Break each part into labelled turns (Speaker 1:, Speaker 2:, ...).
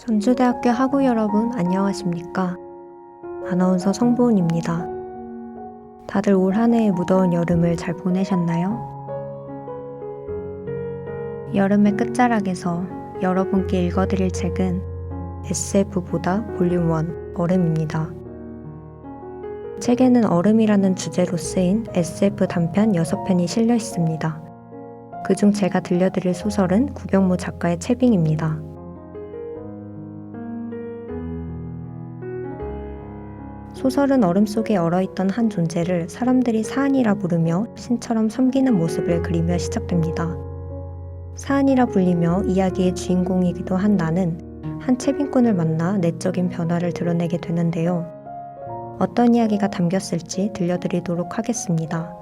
Speaker 1: 전주대학교 학우 여러분 안녕하십니까? 아나운서 성보은입니다. 다들 올 한 해의 무더운 여름을 잘 보내셨나요? 여름의 끝자락에서 여러분께 읽어드릴 책은 SF보다 볼륨 1 얼음입니다. 책에는 얼음이라는 주제로 쓰인 SF 단편 6편이 실려 있습니다. 그중 제가 들려드릴 소설은 구경모 작가의 채빙입니다. 소설은 얼음 속에 얼어있던 한 존재를 사람들이 사안이라 부르며 신처럼 섬기는 모습을 그리며 시작됩니다. 사안이라 불리며 이야기의 주인공이기도 한 나는 한 채빙꾼을 만나 내적인 변화를 드러내게 되는데요. 어떤 이야기가 담겼을지 들려드리도록 하겠습니다.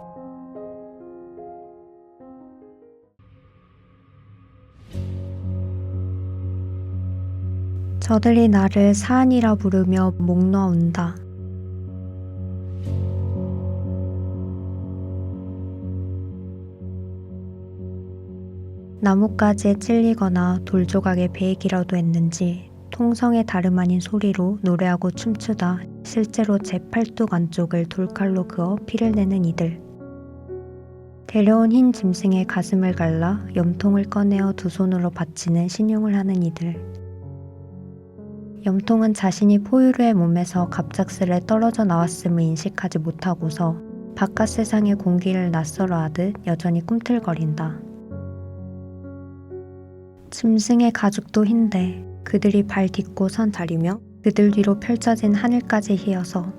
Speaker 1: 저들이 나를 사안이라 부르며 목 놓아온다. 나뭇가지에 찔리거나 돌조각에 베이기라도 했는지 통성의 다름 아닌 소리로 노래하고 춤추다 실제로 제 팔뚝 안쪽을 돌칼로 그어 피를 내는 이들. 데려온 흰 짐승의 가슴을 갈라 염통을 꺼내어 두 손으로 받치는 신용을 하는 이들. 염통은 자신이 포유류의 몸에서 갑작스레 떨어져 나왔음을 인식하지 못하고서 바깥 세상의 공기를 낯설어 하듯 여전히 꿈틀거린다. 짐승의 가죽도 흰데 그들이 발 딛고 선 자리며 그들 뒤로 펼쳐진 하늘까지 휘어서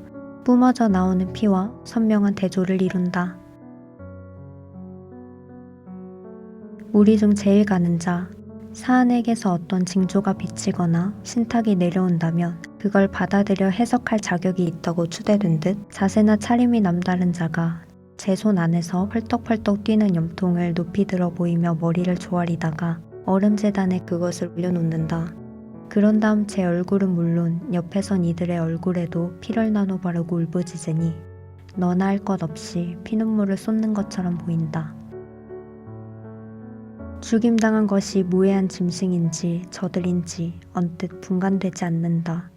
Speaker 1: 뿜어져 나오는 피와 선명한 대조를 이룬다. 우리 중 제일 가는 자, 사안에게서 어떤 징조가 비치거나 신탁이 내려온다면 그걸 받아들여 해석할 자격이 있다고 추대된 듯 자세나 차림이 남다른 자가 제 손 안에서 펄떡펄떡 뛰는 염통을 높이 들어 보이며 머리를 조아리다가 얼음재단에 그것을 올려놓는다. 그런 다음 제 얼굴은 물론 옆에 선 이들의 얼굴에도 피를 나눠 바르고 울부짖으니 너나 할 것 없이 피눈물을 쏟는 것처럼 보인다. 죽임당한 것이 무해한 짐승인지 저들인지 언뜻 분간되지 않는다.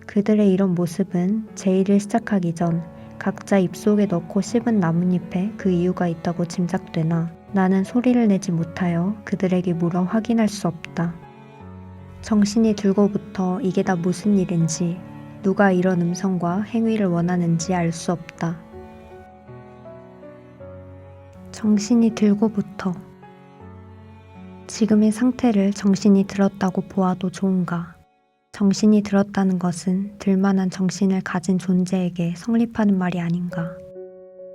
Speaker 1: 그들의 이런 모습은 제 일을 시작하기 전 각자 입속에 넣고 씹은 나뭇잎에 그 이유가 있다고 짐작되나 나는 소리를 내지 못하여 그들에게 물어 확인할 수 없다. 정신이 들고부터 이게 다 무슨 일인지 누가 이런 음성과 행위를 원하는지 알 수 없다. 정신이 들고부터 지금의 상태를 정신이 들었다고 보아도 좋은가? 정신이 들었다는 것은 들만한 정신을 가진 존재에게 성립하는 말이 아닌가?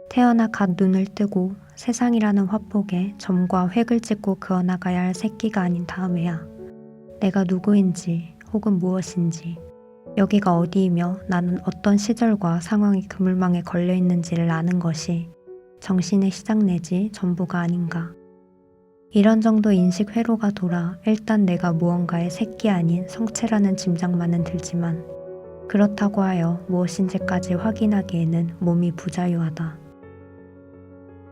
Speaker 1: 태어나 갓 눈을 뜨고 세상이라는 화폭에 점과 획을 찍고 그어나가야 할 새끼가 아닌 다음에야 내가 누구인지 혹은 무엇인지 여기가 어디이며 나는 어떤 시절과 상황이 그물망에 걸려있는지를 아는 것이 정신의 시작 내지 전부가 아닌가. 이런 정도 인식 회로가 돌아 일단 내가 무언가의 새끼 아닌 성체라는 짐작만은 들지만 그렇다고 하여 무엇인지까지 확인하기에는 몸이 부자유하다.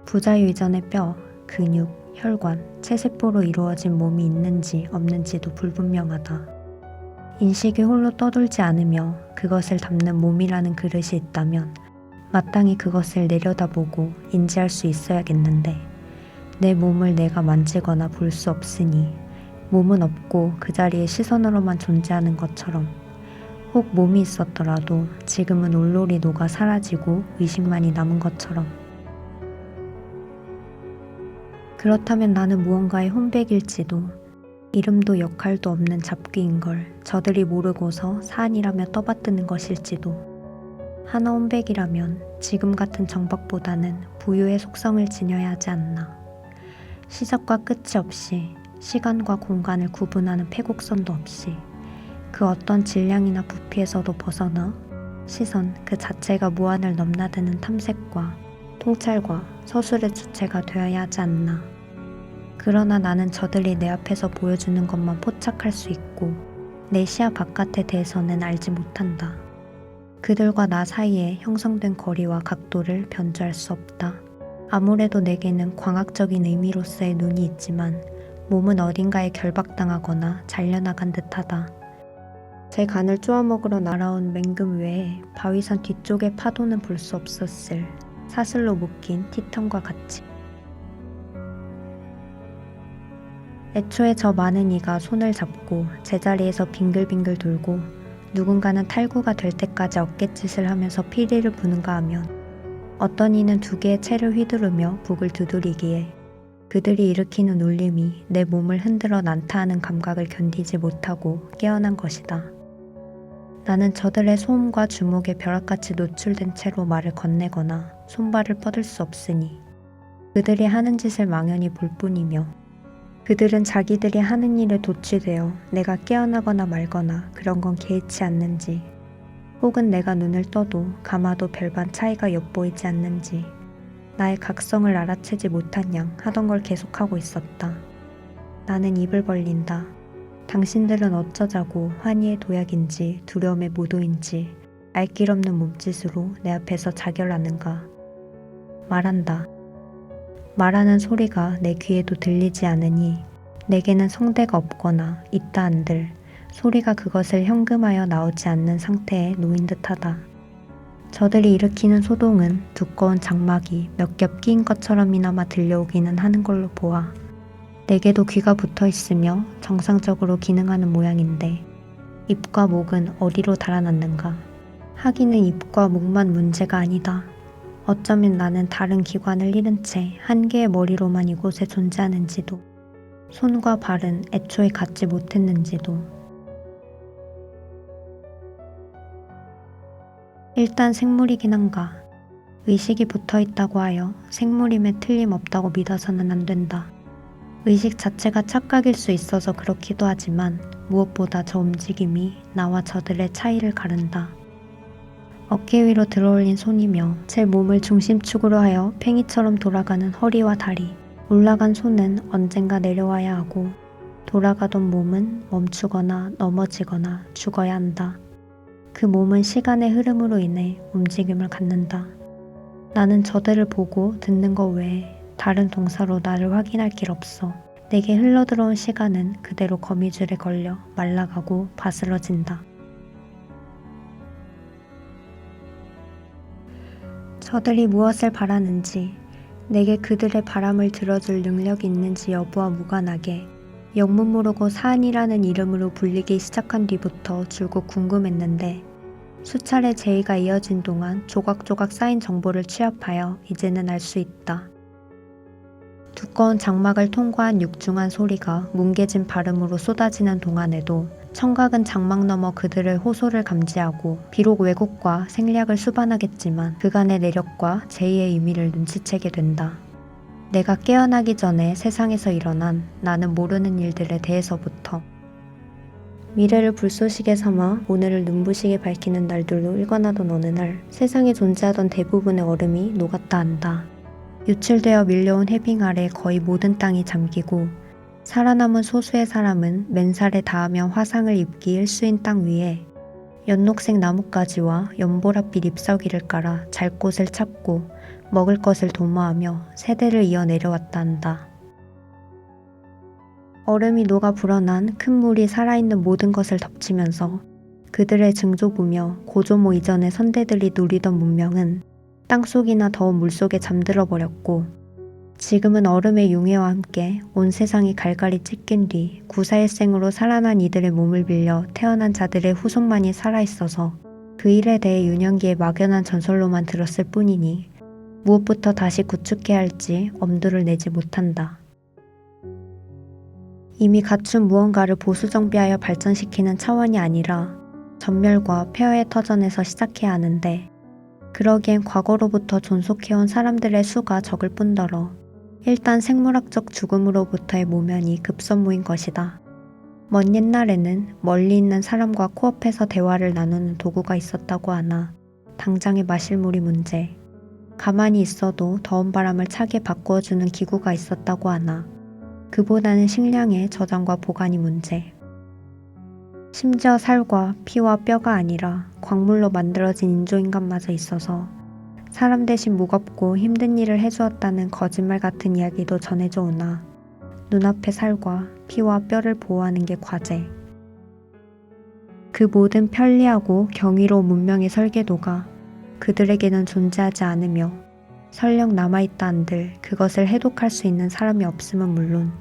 Speaker 1: 부자유 이전의 뼈, 근육, 혈관, 체세포로 이루어진 몸이 있는지 없는지도 불분명하다. 인식이 홀로 떠돌지 않으며 그것을 담는 몸이라는 그릇이 있다면 마땅히 그것을 내려다보고 인지할 수 있어야겠는데 내 몸을 내가 만지거나 볼 수 없으니 몸은 없고 그 자리에 시선으로만 존재하는 것처럼 혹 몸이 있었더라도 지금은 올롤이 녹아 사라지고 의식만이 남은 것처럼 그렇다면 나는 무언가의 혼백일지도 이름도 역할도 없는 잡귀인걸 저들이 모르고서 사안이라며 떠받드는 것일지도 하나 혼백이라면 지금 같은 정박보다는 부유의 속성을 지녀야 하지 않나. 시작과 끝이 없이 시간과 공간을 구분하는 패곡선도 없이 그 어떤 질량이나 부피에서도 벗어나 시선 그 자체가 무한을 넘나드는 탐색과 통찰과 서술의 주체가 되어야 하지 않나. 그러나 나는 저들이 내 앞에서 보여주는 것만 포착할 수 있고 내 시야 바깥에 대해서는 알지 못한다. 그들과 나 사이에 형성된 거리와 각도를 변주할 수 없다. 아무래도 내게는 광학적인 의미로서의 눈이 있지만 몸은 어딘가에 결박당하거나 잘려나간 듯하다. 제 간을 쪼아먹으러 날아온 맹금 외에 바위산 뒤쪽의 파도는 볼 수 없었을 사슬로 묶인 티턴과 같이. 애초에 저 많은 이가 손을 잡고 제자리에서 빙글빙글 돌고 누군가는 탈구가 될 때까지 어깨짓을 하면서 피리를 부는가 하면 어떤 이는 두 개의 채를 휘두르며 북을 두드리기에 그들이 일으키는 울림이 내 몸을 흔들어 난타하는 감각을 견디지 못하고 깨어난 것이다. 나는 저들의 소음과 주목에 벼락같이 노출된 채로 말을 건네거나 손발을 뻗을 수 없으니 그들이 하는 짓을 망연히 볼 뿐이며 그들은 자기들이 하는 일에 도취되어 내가 깨어나거나 말거나 그런 건 개의치 않는지 혹은 내가 눈을 떠도 감아도 별반 차이가 엿보이지 않는지 나의 각성을 알아채지 못한 양 하던 걸 계속하고 있었다. 나는 입을 벌린다. 당신들은 어쩌자고 환희의 도약인지 두려움의 모도인지 알 길 없는 몸짓으로 내 앞에서 자결하는가. 말한다. 말하는 소리가 내 귀에도 들리지 않으니 내게는 성대가 없거나 있다 한들 소리가 그것을 현금하여 나오지 않는 상태에 놓인 듯하다. 저들이 일으키는 소동은 두꺼운 장막이 몇 겹 끼인 것처럼이나마 들려오기는 하는 걸로 보아 내게도 귀가 붙어 있으며 정상적으로 기능하는 모양인데 입과 목은 어디로 달아났는가? 하기는 입과 목만 문제가 아니다. 어쩌면 나는 다른 기관을 잃은 채 한 개의 머리로만 이곳에 존재하는지도 손과 발은 애초에 갖지 못했는지도. 일단 생물이긴 한가. 의식이 붙어있다고 하여 생물임에 틀림없다고 믿어서는 안 된다. 의식 자체가 착각일 수 있어서 그렇기도 하지만 무엇보다 저 움직임이 나와 저들의 차이를 가른다. 어깨 위로 들어올린 손이며 제 몸을 중심축으로 하여 팽이처럼 돌아가는 허리와 다리. 올라간 손은 언젠가 내려와야 하고 돌아가던 몸은 멈추거나 넘어지거나 죽어야 한다. 그 몸은 시간의 흐름으로 인해 움직임을 갖는다. 나는 저들을 보고 듣는 것 외에 다른 동사로 나를 확인할 길 없어. 내게 흘러들어온 시간은 그대로 거미줄에 걸려 말라가고 바스러진다. 저들이 무엇을 바라는지, 내게 그들의 바람을 들어줄 능력이 있는지 여부와 무관하게 영문 모르고 사안이라는 이름으로 불리기 시작한 뒤부터 줄곧 궁금했는데 수차례 제의가 이어진 동안 조각조각 쌓인 정보를 취합하여 이제는 알 수 있다. 두꺼운 장막을 통과한 육중한 소리가 뭉개진 발음으로 쏟아지는 동안에도 청각은 장막 너머 그들의 호소를 감지하고 비록 왜곡과 생략을 수반하겠지만 그간의 내력과 제의의 의미를 눈치채게 된다. 내가 깨어나기 전에 세상에서 일어난 나는 모르는 일들에 대해서부터 미래를 불쏘시개 삼아 오늘을 눈부시게 밝히는 날들로 일관하던 어느 날 세상에 존재하던 대부분의 얼음이 녹았다 한다. 유출되어 밀려온 해빙 아래 거의 모든 땅이 잠기고 살아남은 소수의 사람은 맨살에 닿으며 화상을 입기 일수인 땅 위에 연녹색 나뭇가지와 연보랏빛 잎사귀를 깔아 잘 곳을 찾고 먹을 것을 도모하며 세대를 이어 내려왔다 한다. 얼음이 녹아 불어난 큰 물이 살아있는 모든 것을 덮치면서 그들의 증조부며 고조모 이전의 선대들이 누리던 문명은 땅속이나 더운 물속에 잠들어 버렸고 지금은 얼음의 융해와 함께 온 세상이 갈갈이 찢긴 뒤 구사일생으로 살아난 이들의 몸을 빌려 태어난 자들의 후손만이 살아있어서 그 일에 대해 유년기에 막연한 전설로만 들었을 뿐이니 무엇부터 다시 구축해야 할지 엄두를 내지 못한다. 이미 갖춘 무언가를 보수정비하여 발전시키는 차원이 아니라 전멸과 폐허의 터전에서 시작해야 하는데 그러기엔 과거로부터 존속해온 사람들의 수가 적을 뿐더러 일단 생물학적 죽음으로부터의 모면이 급선무인 것이다. 먼 옛날에는 멀리 있는 사람과 코앞에서 대화를 나누는 도구가 있었다고 하나 당장에 마실 물이 문제, 가만히 있어도 더운 바람을 차게 바꾸어주는 기구가 있었다고 하나 그보다는 식량의 저장과 보관이 문제. 심지어 살과 피와 뼈가 아니라 광물로 만들어진 인조인간마저 있어서 사람 대신 무겁고 힘든 일을 해주었다는 거짓말 같은 이야기도 전해져 오나 눈앞의 살과 피와 뼈를 보호하는 게 과제. 그 모든 편리하고 경이로운 문명의 설계도가 그들에게는 존재하지 않으며 설령 남아있다 한들 그것을 해독할 수 있는 사람이 없음은 물론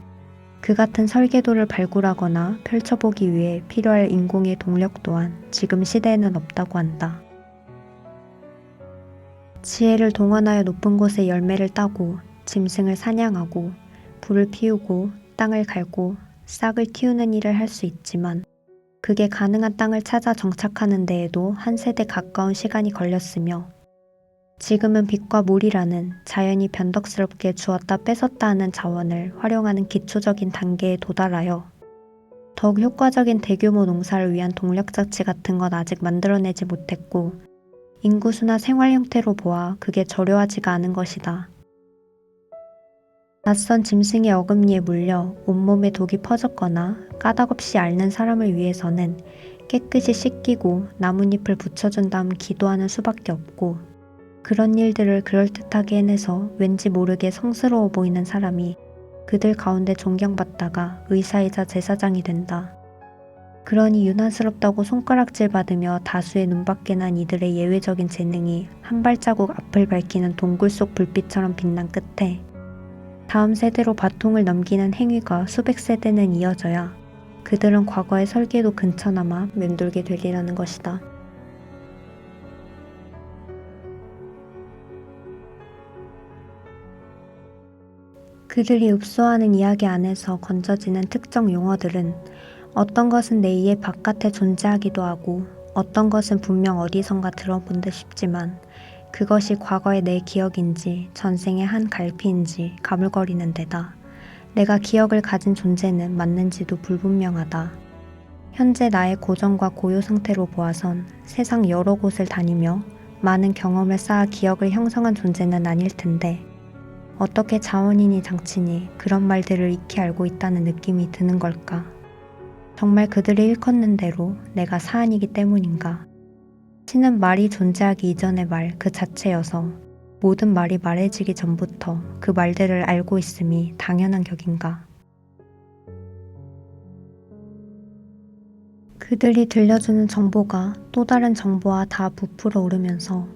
Speaker 1: 그 같은 설계도를 발굴하거나 펼쳐보기 위해 필요할 인공의 동력 또한 지금 시대에는 없다고 한다. 지혜를 동원하여 높은 곳에 열매를 따고 짐승을 사냥하고 불을 피우고 땅을 갈고 싹을 틔우는 일을 할 수 있지만 그게 가능한 땅을 찾아 정착하는 데에도 한 세대 가까운 시간이 걸렸으며 지금은 빛과 물이라는 자연이 변덕스럽게 주었다 뺏었다 하는 자원을 활용하는 기초적인 단계에 도달하여 더욱 효과적인 대규모 농사를 위한 동력 장치 같은 건 아직 만들어내지 못했고 인구수나 생활 형태로 보아 그게 저려하지가 않은 것이다. 낯선 짐승의 어금니에 물려 온몸에 독이 퍼졌거나 까닭없이 앓는 사람을 위해서는 깨끗이 씻기고 나뭇잎을 붙여준 다음 기도하는 수밖에 없고 그런 일들을 그럴듯하게 해내서 왠지 모르게 성스러워 보이는 사람이 그들 가운데 존경받다가 의사이자 제사장이 된다. 그러니 유난스럽다고 손가락질 받으며 다수의 눈밖에 난 이들의 예외적인 재능이 한 발자국 앞을 밝히는 동굴 속 불빛처럼 빛난 끝에 다음 세대로 바통을 넘기는 행위가 수백 세대는 이어져야 그들은 과거의 설계도 근처나마 맴돌게 되리라는 것이다. 그들이 읍소하는 이야기 안에서 건져지는 특정 용어들은 어떤 것은 내 이해 바깥에 존재하기도 하고 어떤 것은 분명 어디선가 들어본 듯 싶지만 그것이 과거의 내 기억인지 전생의 한 갈피인지 가물거리는 데다 내가 기억을 가진 존재는 맞는지도 불분명하다. 현재 나의 고정과 고요 상태로 보아선 세상 여러 곳을 다니며 많은 경험을 쌓아 기억을 형성한 존재는 아닐 텐데 어떻게 자원이니 장치니 그런 말들을 익히 알고 있다는 느낌이 드는 걸까? 정말 그들이 일컫는 대로 내가 사안이기 때문인가? 신은 말이 존재하기 이전의 말 그 자체여서 모든 말이 말해지기 전부터 그 말들을 알고 있음이 당연한 격인가? 그들이 들려주는 정보가 또 다른 정보와 다 부풀어 오르면서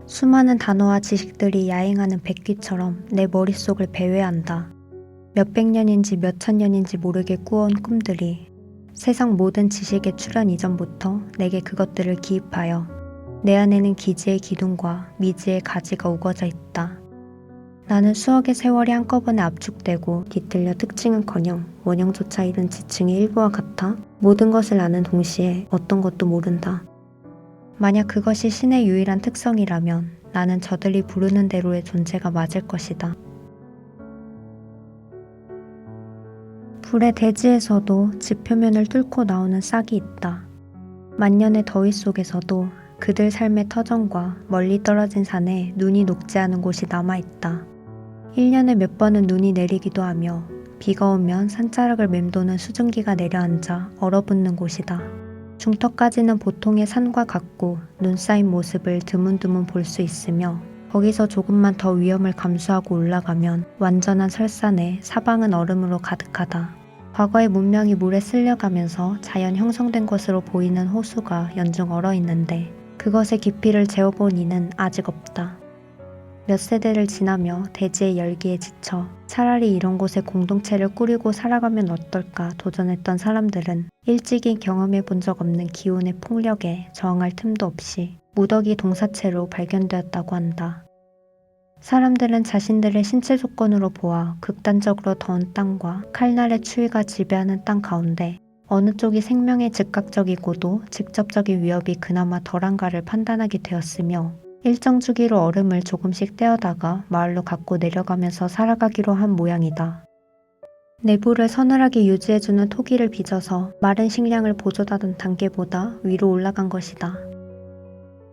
Speaker 1: 수많은 단어와 지식들이 야행하는 백귀처럼 내 머릿속을 배회한다. 몇백 년인지 몇천 년인지 모르게 꾸어온 꿈들이 세상 모든 지식의 출현 이전부터 내게 그것들을 기입하여 내 안에는 기지의 기둥과 미지의 가지가 우거져 있다. 나는 수억의 세월이 한꺼번에 압축되고 뒤틀려 특징은커녕 원형조차 잃은 지층의 일부와 같아 모든 것을 아는 동시에 어떤 것도 모른다. 만약 그것이 신의 유일한 특성이라면 나는 저들이 부르는 대로의 존재가 맞을 것이다. 불의 대지에서도 지표면을 뚫고 나오는 싹이 있다. 만년의 더위 속에서도 그들 삶의 터전과 멀리 떨어진 산에 눈이 녹지 않은 곳이 남아있다. 1년에 몇 번은 눈이 내리기도 하며 비가 오면 산자락을 맴도는 수증기가 내려앉아 얼어붙는 곳이다. 중턱까지는 보통의 산과 같고 눈 쌓인 모습을 드문드문 볼 수 있으며 거기서 조금만 더 위험을 감수하고 올라가면 완전한 설산에 사방은 얼음으로 가득하다. 과거의 문명이 물에 쓸려가면서 자연 형성된 것으로 보이는 호수가 연중 얼어있는데 그것의 깊이를 재어본 이는 아직 없다. 몇 세대를 지나며 대지의 열기에 지쳐 차라리 이런 곳에 공동체를 꾸리고 살아가면 어떨까 도전했던 사람들은 일찍이 경험해 본 적 없는 기온의 폭력에 저항할 틈도 없이 무더기 동사체로 발견되었다고 한다. 사람들은 자신들의 신체 조건으로 보아 극단적으로 더운 땅과 칼날의 추위가 지배하는 땅 가운데 어느 쪽이 생명에 즉각적이고도 직접적인 위협이 그나마 덜한가를 판단하게 되었으며 일정 주기로 얼음을 조금씩 떼어다가 마을로 갖고 내려가면서 살아가기로 한 모양이다. 내부를 서늘하게 유지해주는 토기를 빚어서 마른 식량을 보존하던 단계보다 위로 올라간 것이다.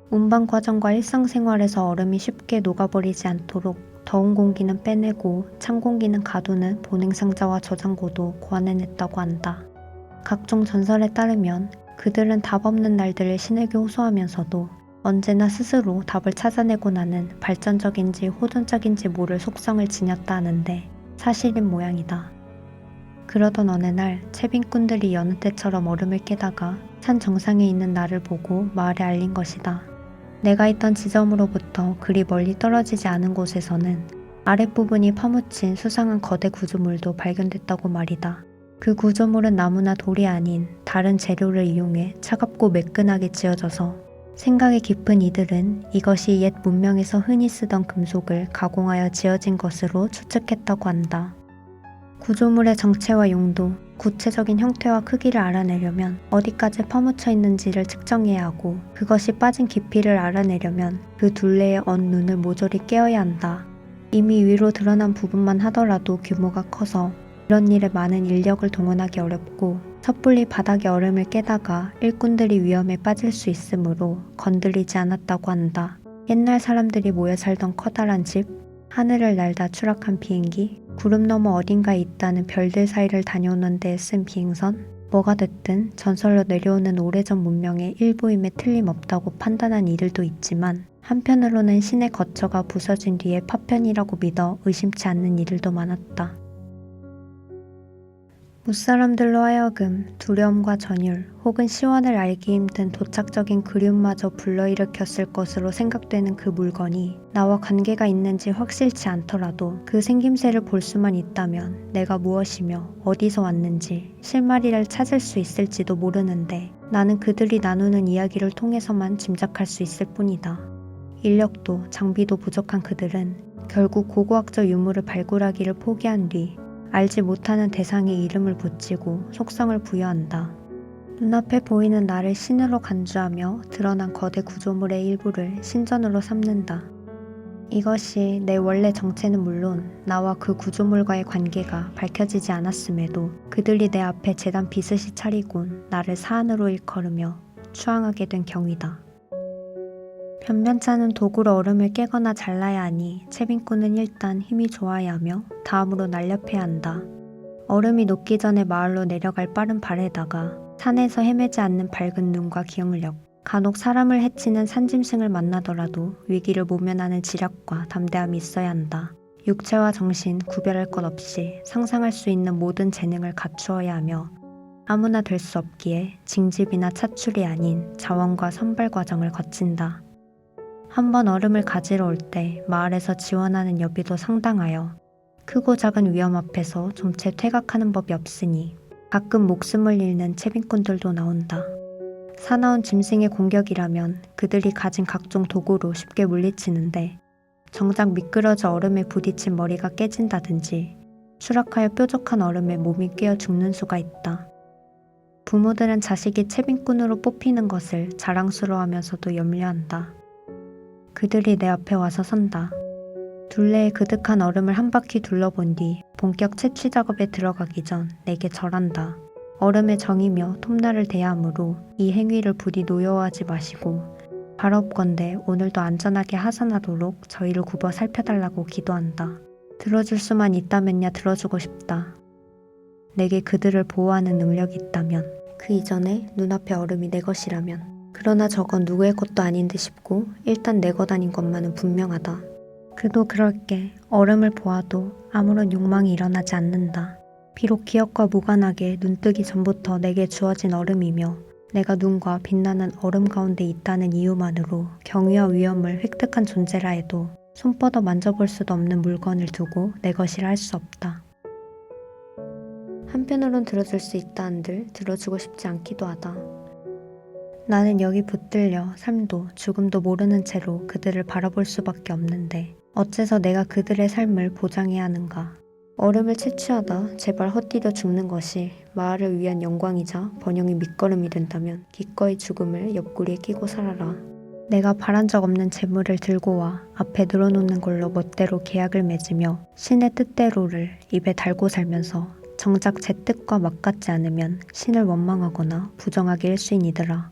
Speaker 1: 운반 과정과 일상생활에서 얼음이 쉽게 녹아버리지 않도록 더운 공기는 빼내고 찬 공기는 가두는 보냉상자와 저장고도 고안해냈다고 한다. 각종 전설에 따르면 그들은 답 없는 날들을 신에게 호소하면서도 언제나 스스로 답을 찾아내고 나는 발전적인지 호전적인지 모를 속성을 지녔다 하는데 사실인 모양이다. 그러던 어느 날 채빈꾼들이 여느 때처럼 얼음을 깨다가 산 정상에 있는 나를 보고 마을에 알린 것이다. 내가 있던 지점으로부터 그리 멀리 떨어지지 않은 곳에서는 아랫부분이 파묻힌 수상한 거대 구조물도 발견됐다고 말이다. 그 구조물은 나무나 돌이 아닌 다른 재료를 이용해 차갑고 매끈하게 지어져서 생각이 깊은 이들은 이것이 옛 문명에서 흔히 쓰던 금속을 가공하여 지어진 것으로 추측했다고 한다. 구조물의 정체와 용도, 구체적인 형태와 크기를 알아내려면 어디까지 파묻혀 있는지를 측정해야 하고 그것이 빠진 깊이를 알아내려면 그 둘레의 언 눈을 모조리 깨어야 한다. 이미 위로 드러난 부분만 하더라도 규모가 커서 이런 일에 많은 인력을 동원하기 어렵고 섣불리 바닥의 얼음을 깨다가 일꾼들이 위험에 빠질 수 있으므로 건드리지 않았다고 한다. 옛날 사람들이 모여 살던 커다란 집, 하늘을 날다 추락한 비행기, 구름 너머 어딘가에 있다는 별들 사이를 다녀오는 데에 쓴 비행선, 뭐가 됐든 전설로 내려오는 오래전 문명의 일부임에 틀림없다고 판단한 이들도 있지만 한편으로는 신의 거처가 부서진 뒤에 파편이라고 믿어 의심치 않는 이들도 많았다. 무사람들로 하여금 두려움과 전율 혹은 시원을 알기 힘든 도착적인 그리움마저 불러일으켰을 것으로 생각되는 그 물건이 나와 관계가 있는지 확실치 않더라도 그 생김새를 볼 수만 있다면 내가 무엇이며 어디서 왔는지 실마리를 찾을 수 있을지도 모르는데 나는 그들이 나누는 이야기를 통해서만 짐작할 수 있을 뿐이다. 인력도 장비도 부족한 그들은 결국 고고학적 유물을 발굴하기를 포기한 뒤 알지 못하는 대상에 이름을 붙이고 속성을 부여한다. 눈앞에 보이는 나를 신으로 간주하며 드러난 거대 구조물의 일부를 신전으로 삼는다. 이것이 내 원래 정체는 물론 나와 그 구조물과의 관계가 밝혀지지 않았음에도 그들이 내 앞에 제단 비슷이 차리곤 나를 사안으로 일컬으며 추앙하게 된 경위다. 변변찮은 도구로 얼음을 깨거나 잘라야 하니 채빈꾼은 일단 힘이 좋아야 하며 다음으로 날렵해야 한다. 얼음이 녹기 전에 마을로 내려갈 빠른 발에다가 산에서 헤매지 않는 밝은 눈과 기억력, 간혹 사람을 해치는 산짐승을 만나더라도 위기를 모면하는 지략과 담대함이 있어야 한다. 육체와 정신 구별할 것 없이 상상할 수 있는 모든 재능을 갖추어야 하며 아무나 될 수 없기에 징집이나 차출이 아닌 자원과 선발 과정을 거친다. 한번 얼음을 가지러 올 때 마을에서 지원하는 여비도 상당하여 크고 작은 위험 앞에서 좀채 퇴각하는 법이 없으니 가끔 목숨을 잃는 채빈꾼들도 나온다. 사나운 짐승의 공격이라면 그들이 가진 각종 도구로 쉽게 물리치는데 정작 미끄러져 얼음에 부딪힌 머리가 깨진다든지 추락하여 뾰족한 얼음에 몸이 끼어 죽는 수가 있다. 부모들은 자식이 채빈꾼으로 뽑히는 것을 자랑스러워하면서도 염려한다. 그들이 내 앞에 와서 선다. 둘레에 그득한 얼음을 한 바퀴 둘러본 뒤 본격 채취 작업에 들어가기 전 내게 절한다. 얼음의 정이며 톱날을 대하므로 이 행위를 부디 노여워하지 마시고 바라옵건대 오늘도 안전하게 하산하도록 저희를 굽어 살펴달라고 기도한다. 들어줄 수만 있다면야 들어주고 싶다. 내게 그들을 보호하는 능력이 있다면, 그 이전에 눈앞의 얼음이 내 것이라면. 그러나 저건 누구의 것도 아닌 듯 싶고 일단 내 것 아닌 것만은 분명하다. 그도 그럴게. 얼음을 보아도 아무런 욕망이 일어나지 않는다. 비록 기억과 무관하게 눈뜨기 전부터 내게 주어진 얼음이며 내가 눈과 빛나는 얼음 가운데 있다는 이유만으로 경위와 위험을 획득한 존재라 해도 손뻗어 만져볼 수도 없는 물건을 두고 내 것이라 할 수 없다. 한편으론 들어줄 수 있다 한들 들어주고 싶지 않기도 하다. 나는 여기 붙들려 삶도 죽음도 모르는 채로 그들을 바라볼 수밖에 없는데 어째서 내가 그들의 삶을 보장해야 하는가. 얼음을 채취하다 제발 헛디뎌 죽는 것이 마을을 위한 영광이자 번영의 밑거름이 된다면 기꺼이 죽음을 옆구리에 끼고 살아라. 내가 바란 적 없는 재물을 들고 와 앞에 늘어놓는 걸로 멋대로 계약을 맺으며 신의 뜻대로를 입에 달고 살면서 정작 제 뜻과 맞같지 않으면 신을 원망하거나 부정하기 일쑤이니더라.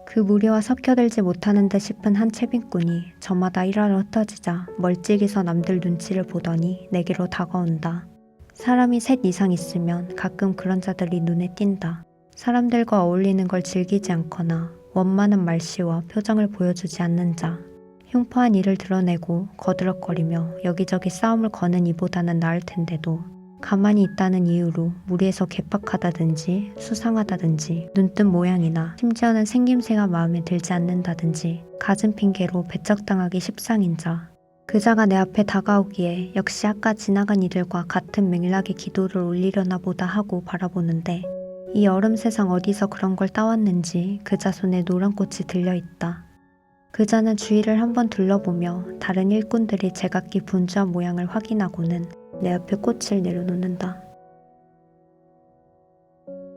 Speaker 1: 그 무리와 섞여들지 못하는 듯 싶은 한 채빈꾼이 저마다 일하러 흩어지자 멀찍이서 남들 눈치를 보더니 내게로 다가온다. 사람이 셋 이상 있으면 가끔 그런 자들이 눈에 띈다. 사람들과 어울리는 걸 즐기지 않거나 원만한 말씨와 표정을 보여주지 않는 자. 흉포한 일을 드러내고 거드럭거리며 여기저기 싸움을 거는 이보다는 나을 텐데도 가만히 있다는 이유로 무리해서 괴팍하다든지 수상하다든지 눈뜬 모양이나 심지어는 생김새가 마음에 들지 않는다든지 갖은 핑계로 배척당하기 십상인자. 그자가 내 앞에 다가오기에 역시 아까 지나간 이들과 같은 맥락의 기도를 올리려나 보다 하고 바라보는데 이 얼음 세상 어디서 그런 걸 따왔는지 그자 손에 노란 꽃이 들려있다. 그자는 주위를 한번 둘러보며 다른 일꾼들이 제각기 분주한 모양을 확인하고는 내 앞에 꽃을 내려놓는다.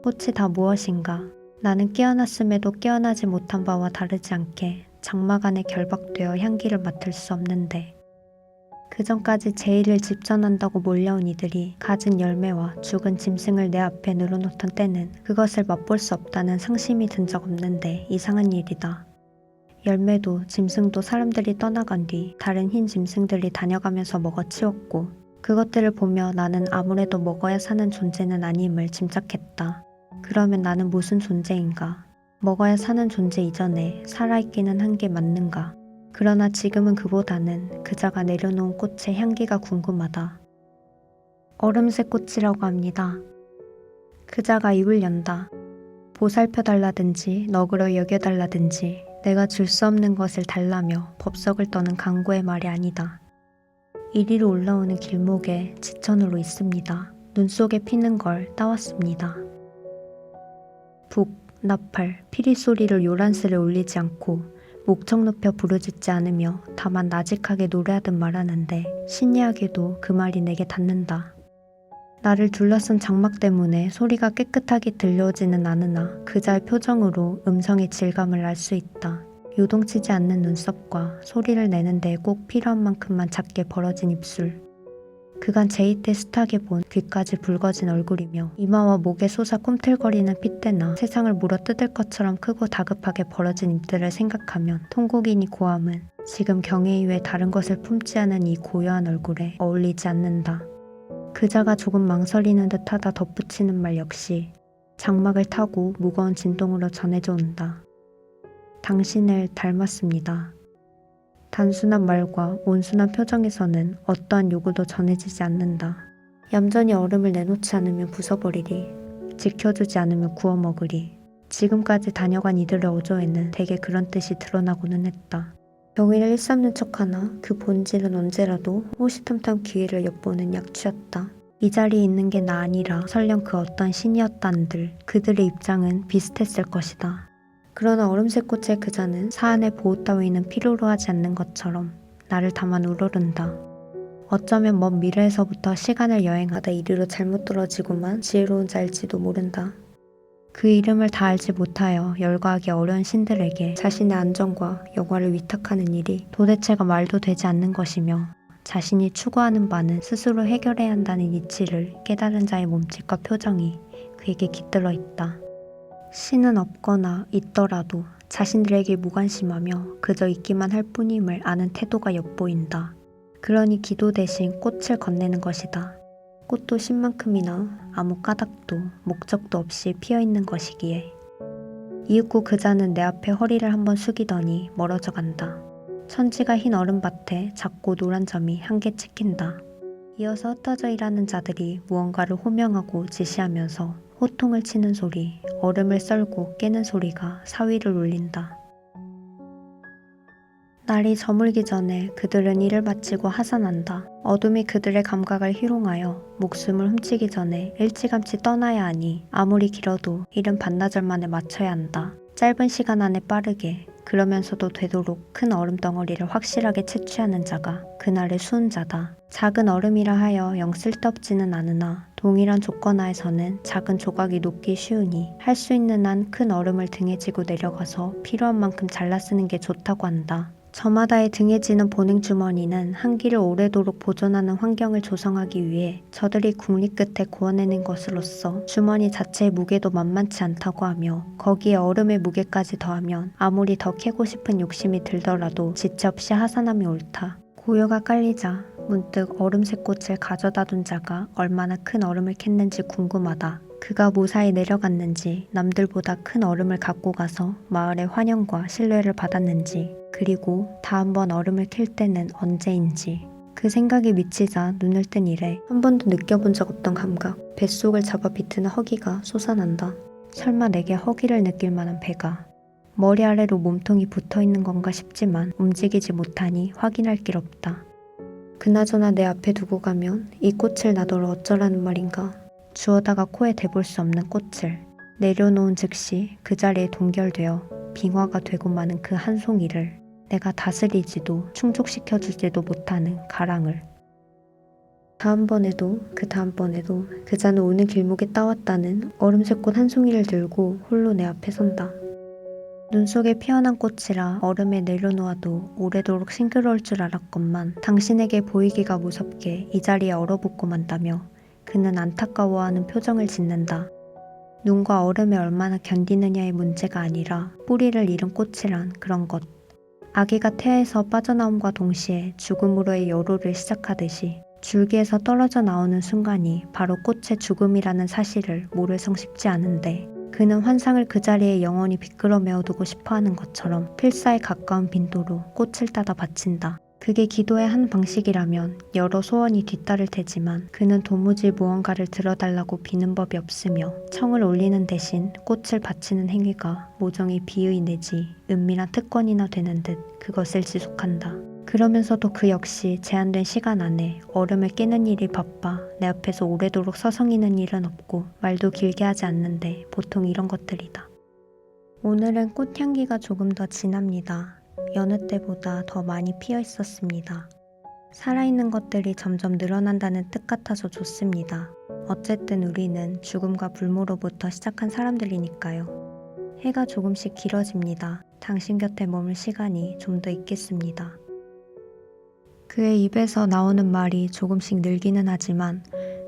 Speaker 1: 꽃이 다 무엇인가? 나는 깨어났음에도 깨어나지 못한 바와 다르지 않게 장막 안에 결박되어 향기를 맡을 수 없는데 그 전까지 제의를 집전한다고 몰려온 이들이 가진 열매와 죽은 짐승을 내 앞에 늘어놓던 때는 그것을 맛볼 수 없다는 상심이 든 적 없는데 이상한 일이다. 열매도 짐승도 사람들이 떠나간 뒤 다른 흰 짐승들이 다녀가면서 먹어치웠고 그것들을 보며 나는 아무래도 먹어야 사는 존재는 아님을 짐작했다. 그러면 나는 무슨 존재인가? 먹어야 사는 존재 이전에 살아있기는 한 게 맞는가? 그러나 지금은 그보다는 그자가 내려놓은 꽃의 향기가 궁금하다. 얼음새 꽃이라고 합니다. 그자가 입을 연다. 보살펴달라든지 너그러 여겨달라든지 내가 줄 수 없는 것을 달라며 법석을 떠는 강구의 말이 아니다. 이리로 올라오는 길목에 지천으로 있습니다. 눈 속에 피는 걸 따왔습니다. 북, 나팔, 피리 소리를 요란스레 울리지 않고 목청 높여 부르짖지 않으며 다만 나직하게 노래하듯 말하는데 신기하게도 그 말이 내게 닿는다. 나를 둘러싼 장막 때문에 소리가 깨끗하게 들려오지는 않으나 그자의 표정으로 음성의 질감을 알 수 있다. 요동치지 않는 눈썹과 소리를 내는 데 꼭 필요한 만큼만 작게 벌어진 입술. 그간 제이 때 숱하게 본 귀까지 붉어진 얼굴이며 이마와 목에 솟아 꿈틀거리는 핏대나 세상을 물어뜯을 것처럼 크고 다급하게 벌어진 입들을 생각하면 통곡이니 고함은 지금 경애 이외에 다른 것을 품지 않은 이 고요한 얼굴에 어울리지 않는다. 그자가 조금 망설이는 듯하다 덧붙이는 말 역시 장막을 타고 무거운 진동으로 전해져 온다. 당신을 닮았습니다. 단순한 말과 온순한 표정에서는 어떠한 요구도 전해지지 않는다. 얌전히 얼음을 내놓지 않으면 부숴버리리. 지켜주지 않으면 구워 먹으리. 지금까지 다녀간 이들의 어조에는 대개 그런 뜻이 드러나고는 했다. 경위를 일삼는 척하나 그 본질은 언제라도 호시탐탐 기회를 엿보는 약취였다. 이 자리에 있는 게 나 아니라 설령 그 어떤 신이었단들 그들의 입장은 비슷했을 것이다. 그러나 얼음새 꽃의 그자는 사안의 보호 따위는 필요로 하지 않는 것처럼 나를 다만 우러른다. 어쩌면 먼 미래에서부터 시간을 여행하다 이리로 잘못 떨어지고만 지혜로운 자일지도 모른다. 그 이름을 다 알지 못하여 열거하기 어려운 신들에게 자신의 안전과 여과를 위탁하는 일이 도대체가 말도 되지 않는 것이며 자신이 추구하는 바는 스스로 해결해야 한다는 이치를 깨달은 자의 몸짓과 표정이 그에게 깃들어 있다. 신은 없거나 있더라도 자신들에게 무관심하며 그저 있기만 할 뿐임을 아는 태도가 엿보인다. 그러니 기도 대신 꽃을 건네는 것이다. 꽃도 신만큼이나 아무 까닭도 목적도 없이 피어있는 것이기에. 이윽고 그자는 내 앞에 허리를 한번 숙이더니 멀어져 간다. 천지가 흰 얼음밭에 작고 노란 점이 한 개 찍힌다. 이어서 흩어져 일하는 자들이 무언가를 호명하고 지시하면서 호통을 치는 소리, 얼음을 썰고 깨는 소리가 사위를 울린다. 날이 저물기 전에 그들은 일을 마치고 하산한다. 어둠이 그들의 감각을 희롱하여 목숨을 훔치기 전에 일찌감치 떠나야 하니 아무리 길어도 일은 반나절 만에 마쳐야 한다. 짧은 시간 안에 빠르게 그러면서도 되도록 큰 얼음 덩어리를 확실하게 채취하는 자가 그날의 수훈자다. 작은 얼음이라 하여 영 쓸데없지는 않으나 동일한 조건 하에서는 작은 조각이 녹기 쉬우니 할 수 있는 한 큰 얼음을 등에 지고 내려가서 필요한 만큼 잘라 쓰는 게 좋다고 한다. 저마다의 등에 지는 보냉주머니는 한기를 오래도록 보존하는 환경을 조성하기 위해 저들이 국리 끝에 구워내는 것으로서 주머니 자체의 무게도 만만치 않다고 하며 거기에 얼음의 무게까지 더하면 아무리 더 캐고 싶은 욕심이 들더라도 지체 없이 하산함이 옳다. 고요가 깔리자 문득 얼음새 꽃을 가져다 둔 자가 얼마나 큰 얼음을 캤는지 궁금하다. 그가 무사히 내려갔는지 남들보다 큰 얼음을 갖고 가서 마을의 환영과 신뢰를 받았는지 그리고 다음번 얼음을 캘 때는 언제인지 그 생각이 미치자 눈을 뜬 이래 한 번도 느껴본 적 없던 감각, 뱃속을 잡아 비트는 허기가 솟아난다. 설마 내게 허기를 느낄 만한 배가 머리 아래로 몸통이 붙어있는 건가 싶지만 움직이지 못하니 확인할 길 없다. 그나저나 내 앞에 두고 가면 이 꽃을 나더러 어쩌라는 말인가. 주워다가 코에 대볼 수 없는 꽃을 내려놓은 즉시 그 자리에 동결되어 빙화가 되고 마는 그 한 송이를 내가 다스리지도 충족시켜주지도 못하는 가랑을. 다음번에도 그 다음번에도 그자는 오는 길목에 따왔다는 얼음색 꽃 한 송이를 들고 홀로 내 앞에 선다. 눈 속에 피어난 꽃이라 얼음에 내려놓아도 오래도록 싱그러울 줄 알았건만 당신에게 보이기가 무섭게 이 자리에 얼어붙고 만다며 그는 안타까워하는 표정을 짓는다. 눈과 얼음에 얼마나 견디느냐의 문제가 아니라 뿌리를 잃은 꽃이란 그런 것. 아기가 태에서 빠져나옴과 동시에 죽음으로의 여로를 시작하듯이 줄기에서 떨어져 나오는 순간이 바로 꽃의 죽음이라는 사실을 모르성 싶지 않은데 그는 환상을 그 자리에 영원히 비끄러 메어두고 싶어하는 것처럼 필사에 가까운 빈도로 꽃을 따다 바친다. 그게 기도의 한 방식이라면 여러 소원이 뒤따를 테지만 그는 도무지 무언가를 들어달라고 비는 법이 없으며 청을 올리는 대신 꽃을 바치는 행위가 모종의 비의 내지 은밀한 특권이나 되는 듯 그것을 지속한다. 그러면서도 그 역시 제한된 시간 안에 얼음을 깨는 일이 바빠 내 앞에서 오래도록 서성이는 일은 없고 말도 길게 하지 않는데 보통 이런 것들이다. 오늘은 꽃향기가 조금 더 진합니다. 여느 때보다 더 많이 피어 있었습니다. 살아있는 것들이 점점 늘어난다는 뜻 같아서 좋습니다. 어쨌든 우리는 죽음과 불모로부터 시작한 사람들이니까요. 해가 조금씩 길어집니다. 당신 곁에 머물 시간이 좀 더 있겠습니다. 그의 입에서 나오는 말이 조금씩 늘기는 하지만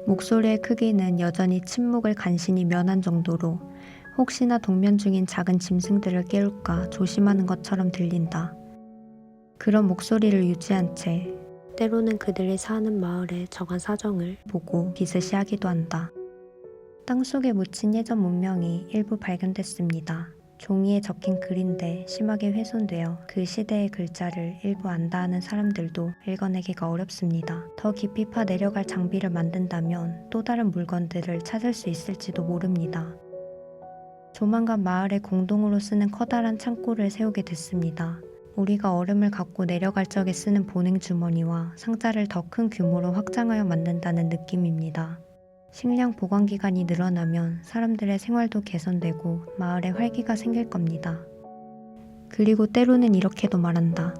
Speaker 1: 목소리의 크기는 여전히 침묵을 간신히 면한 정도로 혹시나 동면 중인 작은 짐승들을 깨울까 조심하는 것처럼 들린다. 그런 목소리를 유지한 채 때로는 그들이 사는 마을의 저간 사정을 보고 비슷이 하기도 한다. 땅속에 묻힌 예전 문명이 일부 발견됐습니다. 종이에 적힌 글인데 심하게 훼손되어 그 시대의 글자를 일부 안다 하는 사람들도 읽어내기가 어렵습니다. 더 깊이 파 내려갈 장비를 만든다면 또 다른 물건들을 찾을 수 있을지도 모릅니다. 조만간 마을에 공동으로 쓰는 커다란 창고를 세우게 됐습니다. 우리가 얼음을 갖고 내려갈 적에 쓰는 보냉 주머니와 상자를 더 큰 규모로 확장하여 만든다는 느낌입니다. 식량 보관 기간이 늘어나면 사람들의 생활도 개선되고 마을에 활기가 생길 겁니다. 그리고 때로는 이렇게도 말한다.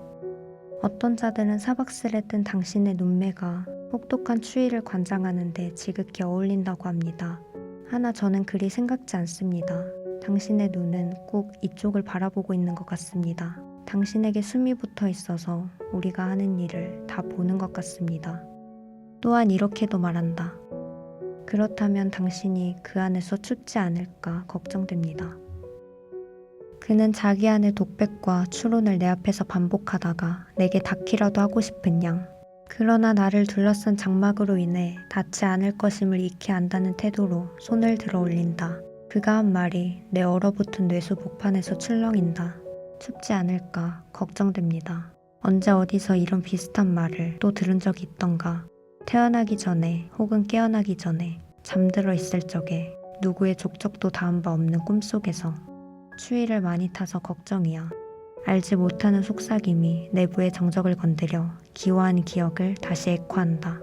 Speaker 1: 어떤 자들은 사박스레 뜬 당신의 눈매가 혹독한 추위를 관장하는데 지극히 어울린다고 합니다. 하나 저는 그리 생각지 않습니다. 당신의 눈은 꼭 이쪽을 바라보고 있는 것 같습니다. 당신에게 숨이 붙어 있어서 우리가 하는 일을 다 보는 것 같습니다. 또한 이렇게도 말한다. 그렇다면 당신이 그 안에서 춥지 않을까 걱정됩니다. 그는 자기 안의 독백과 추론을 내 앞에서 반복하다가 내게 닿기라도 하고 싶은 양. 그러나 나를 둘러싼 장막으로 인해 닿지 않을 것임을 익히 안다는 태도로 손을 들어 올린다. 그가 한 말이 내 얼어붙은 뇌수 복판에서 출렁인다. 춥지 않을까 걱정됩니다. 언제 어디서 이런 비슷한 말을 또 들은 적이 있던가. 태어나기 전에 혹은 깨어나기 전에 잠들어 있을 적에 누구의 족적도 닿은 바 없는 꿈속에서 추위를 많이 타서 걱정이야. 알지 못하는 속삭임이 내부의 정적을 건드려 기워한 기억을 다시 애코한다.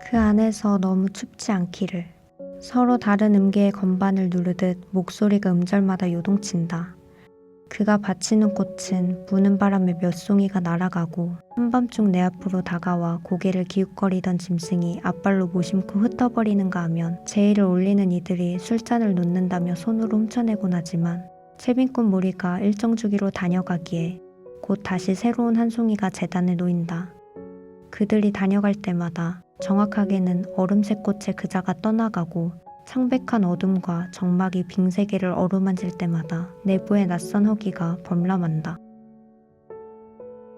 Speaker 1: 그 안에서 너무 춥지 않기를. 서로 다른 음계의 건반을 누르듯 목소리가 음절마다 요동친다. 그가 바치는 꽃은 부는 바람에 몇 송이가 날아가고 한밤중 내 앞으로 다가와 고개를 기웃거리던 짐승이 앞발로 무심코 흩어버리는가 하면 제의를 올리는 이들이 술잔을 놓는다며 손으로 훔쳐내곤 하지만 채빈꽃 무리가 일정 주기로 다녀가기에 곧 다시 새로운 한 송이가 재단에 놓인다. 그들이 다녀갈 때마다 정확하게는 얼음색 꽃의 그자가 떠나가고 창백한 어둠과 정막이 빙세계를 어루만질 때마다 내부의 낯선 허기가 범람한다.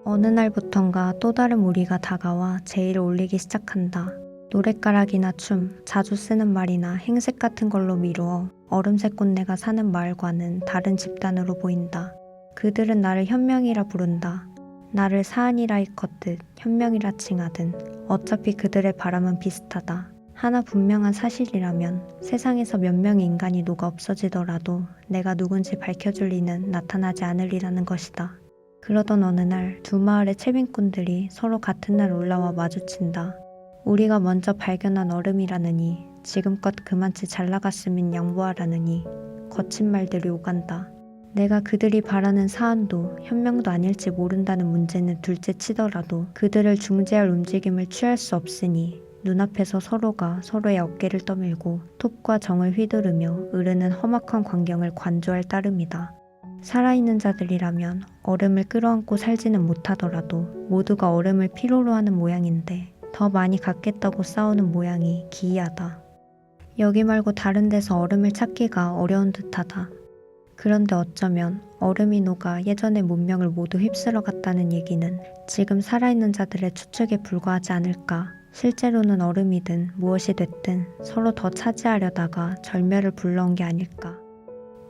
Speaker 1: 어느 날부턴가 또 다른 무리가 다가와 제의를 올리기 시작한다. 노랫가락이나 춤, 자주 쓰는 말이나 행색 같은 걸로 미루어 얼음색 꽃내가 사는 마을과는 다른 집단으로 보인다. 그들은 나를 현명이라 부른다. 나를 사안이라 일컫듯 현명이라 칭하든 어차피 그들의 바람은 비슷하다. 하나 분명한 사실이라면 세상에서 몇 명의 인간이 녹아 없어지더라도 내가 누군지 밝혀줄 리는 나타나지 않으리라는 것이다. 그러던 어느 날 두 마을의 채빈꾼들이 서로 같은 날 올라와 마주친다. 우리가 먼저 발견한 얼음이라느니 지금껏 그만치 잘 나갔으면 양보하라느니 거친 말들이 오간다. 내가 그들이 바라는 사안도 현명도 아닐지 모른다는 문제는 둘째 치더라도 그들을 중재할 움직임을 취할 수 없으니 눈앞에서 서로가 서로의 어깨를 떠밀고 톱과 정을 휘두르며 으르는 험악한 광경을 관조할 따름이다. 살아있는 자들이라면 얼음을 끌어안고 살지는 못하더라도 모두가 얼음을 필요로 하는 모양인데 더 많이 갖겠다고 싸우는 모양이 기이하다. 여기 말고 다른 데서 얼음을 찾기가 어려운 듯하다. 그런데 어쩌면 얼음이 녹아 예전의 문명을 모두 휩쓸어 갔다는 얘기는 지금 살아있는 자들의 추측에 불과하지 않을까. 실제로는 얼음이든 무엇이 됐든 서로 더 차지하려다가 절멸을 불러온 게 아닐까.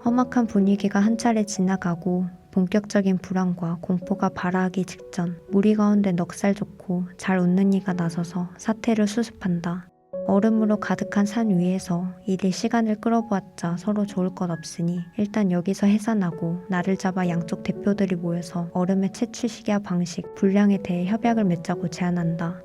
Speaker 1: 험악한 분위기가 한 차례 지나가고 본격적인 불안과 공포가 발아하기 직전 무리 가운데 넉살 좋고 잘 웃는 이가 나서서 사태를 수습한다. 얼음으로 가득한 산 위에서 이리 시간을 끌어보았자 서로 좋을 것 없으니 일단 여기서 해산하고 나를 잡아 양쪽 대표들이 모여서 얼음의 채취 시기와 방식, 분량에 대해 협약을 맺자고 제안한다.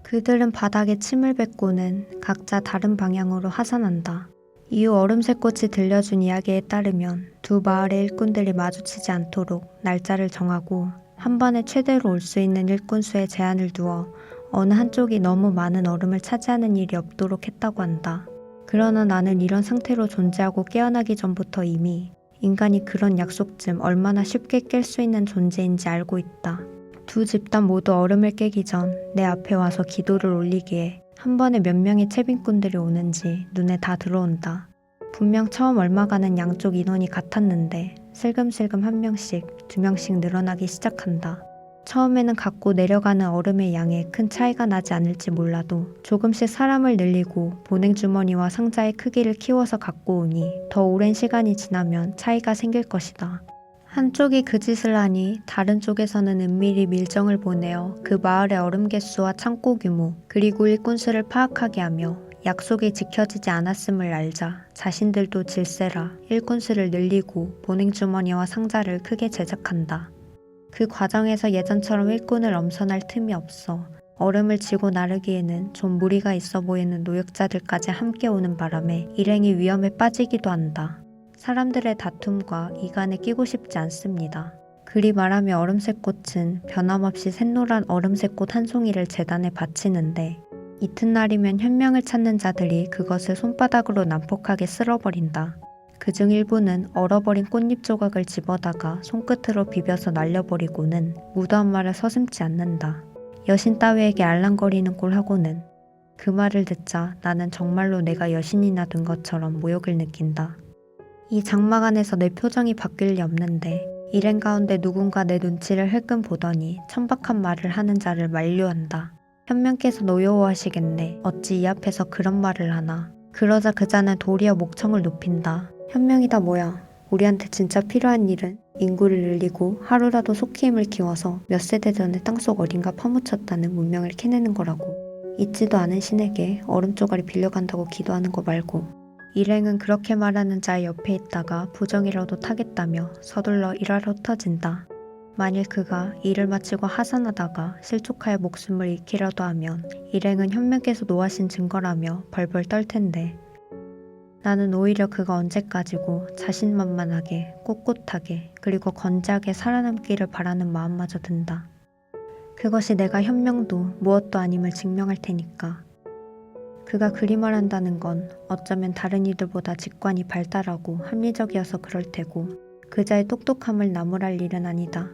Speaker 1: 그들은 바닥에 침을 뱉고는 각자 다른 방향으로 하산한다. 이후 얼음새꽃이 들려준 이야기에 따르면 두 마을의 일꾼들이 마주치지 않도록 날짜를 정하고 한 번에 최대로 올 수 있는 일꾼 수에 제한을 두어 어느 한쪽이 너무 많은 얼음을 차지하는 일이 없도록 했다고 한다. 그러나 나는 이런 상태로 존재하고 깨어나기 전부터 이미 인간이 그런 약속쯤 얼마나 쉽게 깰 수 있는 존재인지 알고 있다. 두 집단 모두 얼음을 깨기 전 내 앞에 와서 기도를 올리기에 한 번에 몇 명의 채빈꾼들이 오는지 눈에 다 들어온다. 분명 처음 얼마가는 양쪽 인원이 같았는데 슬금슬금 한 명씩, 두 명씩 늘어나기 시작한다. 처음에는 갖고 내려가는 얼음의 양에 큰 차이가 나지 않을지 몰라도 조금씩 사람을 늘리고 보냉주머니와 상자의 크기를 키워서 갖고 오니 더 오랜 시간이 지나면 차이가 생길 것이다. 한쪽이 그 짓을 하니 다른 쪽에서는 은밀히 밀정을 보내어 그 마을의 얼음 개수와 창고 규모 그리고 일꾼 수를 파악하게 하며 약속이 지켜지지 않았음을 알자 자신들도 질세라 일꾼 수를 늘리고 보냉주머니와 상자를 크게 제작한다. 그 과정에서 예전처럼 일꾼을 엄선할 틈이 없어 얼음을 지고 나르기에는 좀 무리가 있어 보이는 노역자들까지 함께 오는 바람에 일행이 위험에 빠지기도 한다. 사람들의 다툼과 이간에 끼고 싶지 않습니다. 그리 말하며 얼음새꽃은 변함없이 샛노란 얼음새꽃 한 송이를 제단에 바치는데 이튿날이면 현명을 찾는 자들이 그것을 손바닥으로 난폭하게 쓸어버린다. 그중 일부는 얼어버린 꽃잎 조각을 집어다가 손끝으로 비벼서 날려버리고는 무도한 말을 서슴지 않는다. 여신 따위에게 알랑거리는 꼴 하고는 그 말을 듣자 나는 정말로 내가 여신이나 된 것처럼 모욕을 느낀다. 이 장막 안에서 내 표정이 바뀔 리 없는데 일행 가운데 누군가 내 눈치를 흘끔 보더니 천박한 말을 하는 자를 만류한다. 현명께서 노여워하시겠네. 어찌 이 앞에서 그런 말을 하나. 그러자 그 자는 도리어 목청을 높인다. 현명이다 뭐야. 우리한테 진짜 필요한 일은 인구를 늘리고 하루라도 속히 힘을 키워서 몇 세대 전에 땅속 어딘가 파묻혔다는 문명을 캐내는 거라고. 있지도 않은 신에게 얼음 조각이 빌려간다고 기도하는 거 말고. 일행은 그렇게 말하는 자의 옆에 있다가 부정이라도 타겠다며 서둘러 일하러 흩어진다. 만일 그가 일을 마치고 하산하다가 실족하여 목숨을 잃기라도 하면 일행은 현명께서 노하신 증거라며 벌벌 떨 텐데 나는 오히려 그가 언제까지고 자신만만하게 꿋꿋하게 그리고 건재하게 살아남기를 바라는 마음마저 든다. 그것이 내가 현명도 무엇도 아님을 증명할 테니까. 그가 그리 말한다는 건 어쩌면 다른 이들보다 직관이 발달하고 합리적이어서 그럴 테고 그자의 똑똑함을 나무랄 일은 아니다.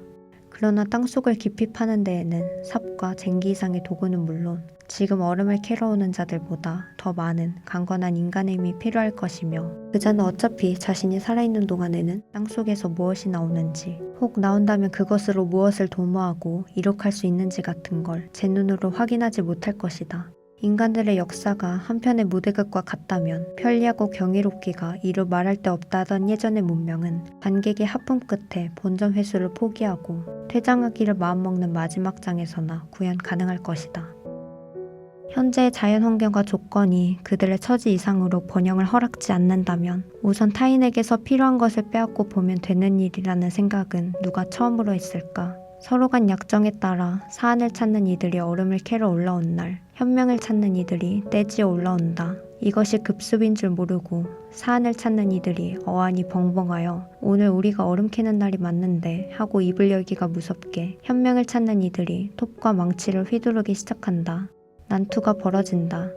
Speaker 1: 그러나 땅속을 깊이 파는 데에는 삽과 쟁기 이상의 도구는 물론 지금 얼음을 캐러 오는 자들보다 더 많은 강건한 인간의 힘이 필요할 것이며 그자는 어차피 자신이 살아있는 동안에는 땅속에서 무엇이 나오는지 혹 나온다면 그것으로 무엇을 도모하고 이룩할 수 있는지 같은 걸 제 눈으로 확인하지 못할 것이다. 인간들의 역사가 한편의 무대극과 같다면 편리하고 경이롭기가 이루 말할 데 없다던 예전의 문명은 관객의 하품 끝에 본전 회수를 포기하고 퇴장하기를 마음먹는 마지막 장에서나 구현 가능할 것이다. 현재의 자연환경과 조건이 그들의 처지 이상으로 번영을 허락지 않는다면 우선 타인에게서 필요한 것을 빼앗고 보면 되는 일이라는 생각은 누가 처음으로 했을까? 서로 간 약정에 따라 사안을 찾는 이들이 얼음을 캐러 올라온 날, 현명을 찾는 이들이 떼지어 올라온다. 이것이 급습인 줄 모르고 사안을 찾는 이들이 어안이 벙벙하여 오늘 우리가 얼음 캐는 날이 맞는데 하고 입을 열기가 무섭게 현명을 찾는 이들이 톱과 망치를 휘두르기 시작한다. 난투가 벌어진다.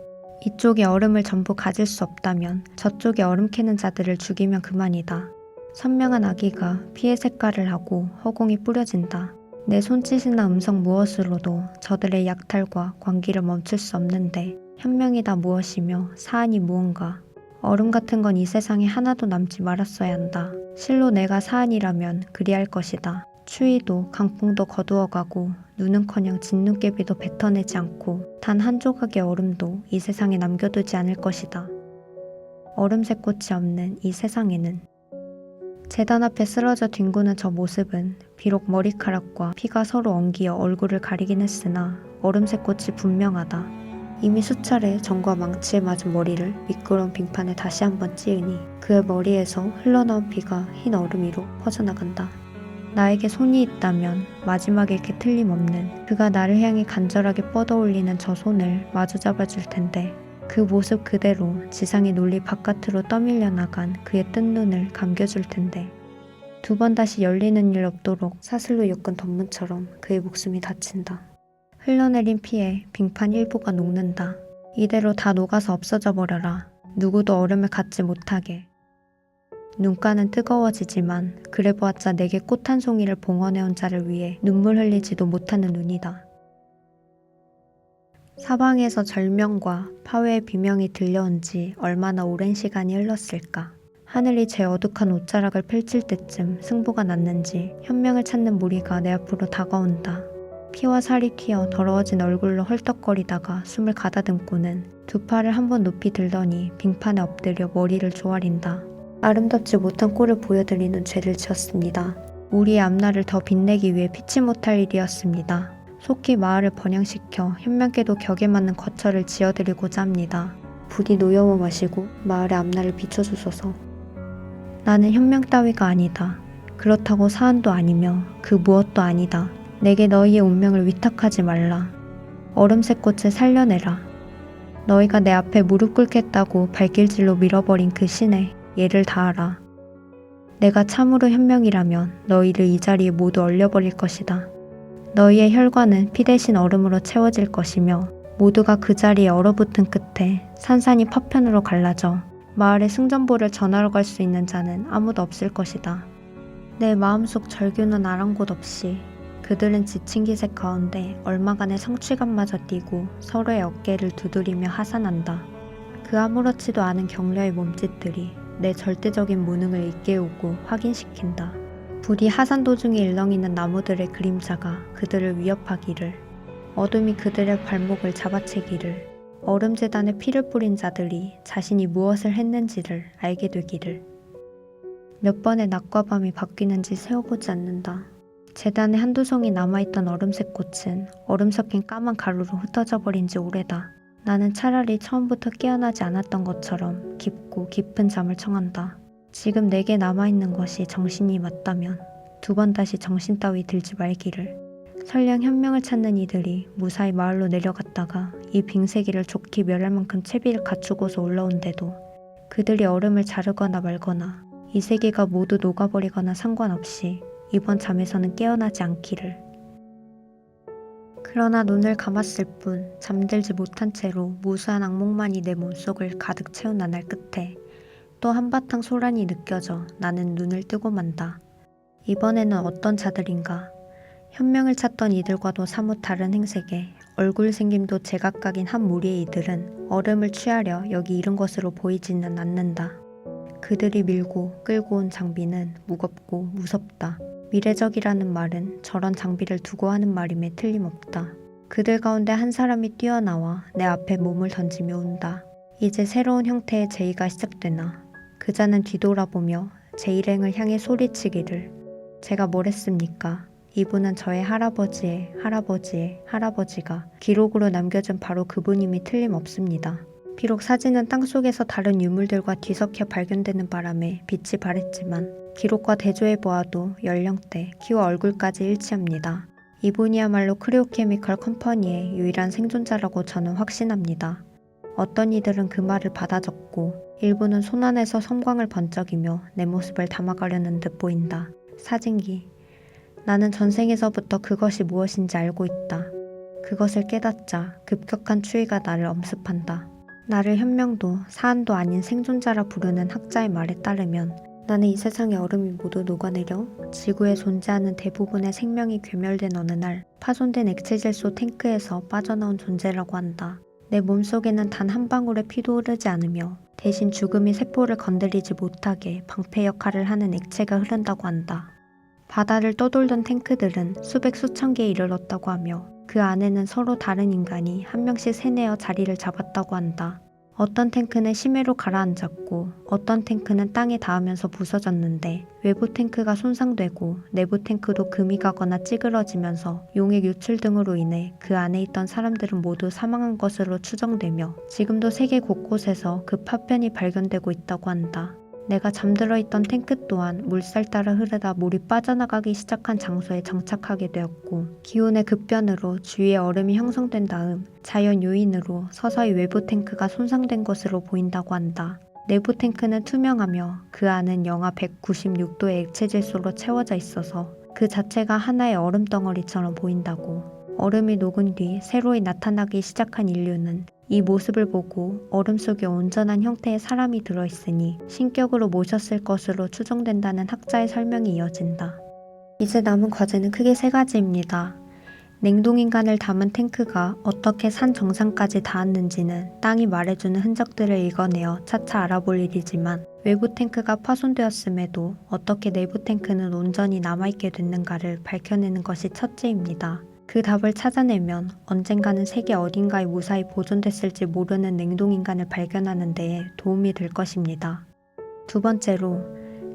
Speaker 1: 이쪽이 얼음을 전부 가질 수 없다면 저쪽이 얼음 캐는 자들을 죽이면 그만이다. 선명한 아기가 피의 색깔을 하고 허공이 뿌려진다. 내 손짓이나 음성 무엇으로도 저들의 약탈과 광기를 멈출 수 없는데 현명이다 무엇이며 사안이 무언가. 얼음 같은 건 이 세상에 하나도 남지 말았어야 한다. 실로 내가 사안이라면 그리할 것이다. 추위도 강풍도 거두어가고 눈은커녕 진눈깨비도 뱉어내지 않고 단 한 조각의 얼음도 이 세상에 남겨두지 않을 것이다. 얼음색 꽃이 없는 이 세상에는 재단 앞에 쓰러져 뒹구는 저 모습은 비록 머리카락과 피가 서로 엉기어 얼굴을 가리긴 했으나 얼음색 꽃이 분명하다. 이미 수차례 정과 망치에 맞은 머리를 미끄러운 빙판에 다시 한번 찌으니 그의 머리에서 흘러나온 피가 흰 얼음 위로 퍼져나간다. 나에게 손이 있다면 마지막일 게 틀림없는 그가 나를 향해 간절하게 뻗어올리는 저 손을 마주 잡아줄 텐데 그 모습 그대로 지상의 논리 바깥으로 떠밀려 나간 그의 뜬 눈을 감겨줄 텐데 두 번 다시 열리는 일 없도록 사슬로 엮은 덧문처럼 그의 목숨이 다친다. 흘러내린 피에 빙판 일부가 녹는다. 이대로 다 녹아서 없어져 버려라. 누구도 얼음을 갖지 못하게. 눈가는 뜨거워지지만 그래 보았자 내게 꽃 한 송이를 봉헌해온 자를 위해 눈물 흘리지도 못하는 눈이다. 사방에서 절명과 파회의 비명이 들려온 지 얼마나 오랜 시간이 흘렀을까. 하늘이 제 어둑한 옷자락을 펼칠 때쯤 승부가 났는지 현명을 찾는 무리가 내 앞으로 다가온다. 피와 살이 튀어 더러워진 얼굴로 헐떡거리다가 숨을 가다듬고는 두 팔을 한 번 높이 들더니 빙판에 엎드려 머리를 조아린다. 아름답지 못한 꼴을 보여드리는 죄를 지었습니다. 우리의 앞날을 더 빛내기 위해 피치 못할 일이었습니다. 속히 마을을 번영시켜 현명께도 격에 맞는 거처를 지어드리고자 합니다. 부디 노여워 마시고 마을의 앞날을 비춰주소서. 나는 현명 따위가 아니다. 그렇다고 사안도 아니며 그 무엇도 아니다. 내게 너희의 운명을 위탁하지 말라. 얼음색 꽃을 살려내라. 너희가 내 앞에 무릎 꿇겠다고 발길질로 밀어버린 그 신에 예를 다하라. 내가 참으로 현명이라면 너희를 이 자리에 모두 얼려버릴 것이다. 너희의 혈관은 피 대신 얼음으로 채워질 것이며 모두가 그 자리에 얼어붙은 끝에 산산이 파편으로 갈라져 마을의 승전보를 전하러 갈 수 있는 자는 아무도 없을 것이다. 내 마음속 절규는 아랑곳 없이 그들은 지친 기색 가운데 얼마간의 성취감마저 띠고 서로의 어깨를 두드리며 하산한다. 그 아무렇지도 않은 격려의 몸짓들이 내 절대적인 무능을 일깨우고 확인시킨다. 부디 하산 도중에 일렁이는 나무들의 그림자가 그들을 위협하기를, 어둠이 그들의 발목을 잡아채기를, 얼음재단에 피를 뿌린 자들이 자신이 무엇을 했는지를 알게 되기를. 몇 번의 낮과 밤이 바뀌는지 세어보지 않는다. 재단에 한두 송이 남아있던 얼음색 꽃은 얼음 섞인 까만 가루로 흩어져 버린 지 오래다. 나는 차라리 처음부터 깨어나지 않았던 것처럼 깊고 깊은 잠을 청한다. 지금 내게 남아있는 것이 정신이 맞다면 두 번 다시 정신 따위 들지 말기를. 설령 현명을 찾는 이들이 무사히 마을로 내려갔다가 이 빙세기를 좋게 멸할 만큼 채비를 갖추고서 올라온데도 그들이 얼음을 자르거나 말거나 이 세계가 모두 녹아버리거나 상관없이 이번 잠에서는 깨어나지 않기를. 그러나 눈을 감았을 뿐 잠들지 못한 채로 무수한 악몽만이 내 몸속을 가득 채운 나날 끝에 또 한바탕 소란이 느껴져 나는 눈을 뜨고 만다. 이번에는 어떤 자들인가. 현명을 찾던 이들과도 사뭇 다른 행색에 얼굴 생김도 제각각인 한 무리의 이들은 얼음을 취하려 여기 이른 것으로 보이지는 않는다. 그들이 밀고 끌고 온 장비는 무겁고 무섭다. 미래적이라는 말은 저런 장비를 두고 하는 말임에 틀림없다. 그들 가운데 한 사람이 뛰어나와 내 앞에 몸을 던지며 운다. 이제 새로운 형태의 제의가 시작되나. 그자는 뒤돌아보며 제 일행을 향해 소리치기를. 제가 뭘 했습니까? 이분은 저의 할아버지의 할아버지의 할아버지가 기록으로 남겨준 바로 그분임이 틀림없습니다. 비록 사진은 땅속에서 다른 유물들과 뒤섞여 발견되는 바람에 빛이 바랬지만 기록과 대조해 보아도 연령대, 키와 얼굴까지 일치합니다. 이분이야말로 크리오케미컬 컴퍼니의 유일한 생존자라고 저는 확신합니다. 어떤 이들은 그 말을 받아 적고 일부는 손안에서 섬광을 번쩍이며 내 모습을 담아가려는 듯 보인다. 사진기. 나는 전생에서부터 그것이 무엇인지 알고 있다. 그것을 깨닫자 급격한 추위가 나를 엄습한다. 나를 현명도 사안도 아닌 생존자라 부르는 학자의 말에 따르면 나는 이 세상의 얼음이 모두 녹아내려 지구에 존재하는 대부분의 생명이 괴멸된 어느 날 파손된 액체질소 탱크에서 빠져나온 존재라고 한다. 내 몸속에는 단 한 방울의 피도 흐르지 않으며 대신 죽음이 세포를 건드리지 못하게 방패 역할을 하는 액체가 흐른다고 한다. 바다를 떠돌던 탱크들은 수백 수천 개에 이르렀다고 하며 그 안에는 서로 다른 인간이 한 명씩 세내어 자리를 잡았다고 한다. 어떤 탱크는 심해로 가라앉았고 어떤 탱크는 땅에 닿으면서 부서졌는데 외부 탱크가 손상되고 내부 탱크도 금이 가거나 찌그러지면서 용액 유출 등으로 인해 그 안에 있던 사람들은 모두 사망한 것으로 추정되며 지금도 세계 곳곳에서 그 파편이 발견되고 있다고 한다. 내가 잠들어 있던 탱크 또한 물살 따라 흐르다 물이 빠져나가기 시작한 장소에 정착하게 되었고 기온의 급변으로 주위에 얼음이 형성된 다음 자연 요인으로 서서히 외부 탱크가 손상된 것으로 보인다고 한다. 내부 탱크는 투명하며 그 안은 영하 196도의 액체 질소로 채워져 있어서 그 자체가 하나의 얼음 덩어리처럼 보인다고. 얼음이 녹은 뒤 새로이 나타나기 시작한 인류는 이 모습을 보고 얼음 속에 온전한 형태의 사람이 들어있으니 신격으로 모셨을 것으로 추정된다는 학자의 설명이 이어진다. 이제 남은 과제는 크게 세 가지입니다. 냉동인간을 담은 탱크가 어떻게 산 정상까지 닿았는지는 땅이 말해주는 흔적들을 읽어내어 차차 알아볼 일이지만 외부 탱크가 파손되었음에도 어떻게 내부 탱크는 온전히 남아있게 됐는가를 밝혀내는 것이 첫째입니다. 그 답을 찾아내면 언젠가는 세계 어딘가에 무사히 보존됐을지 모르는 냉동인간을 발견하는 데에 도움이 될 것입니다. 두 번째로,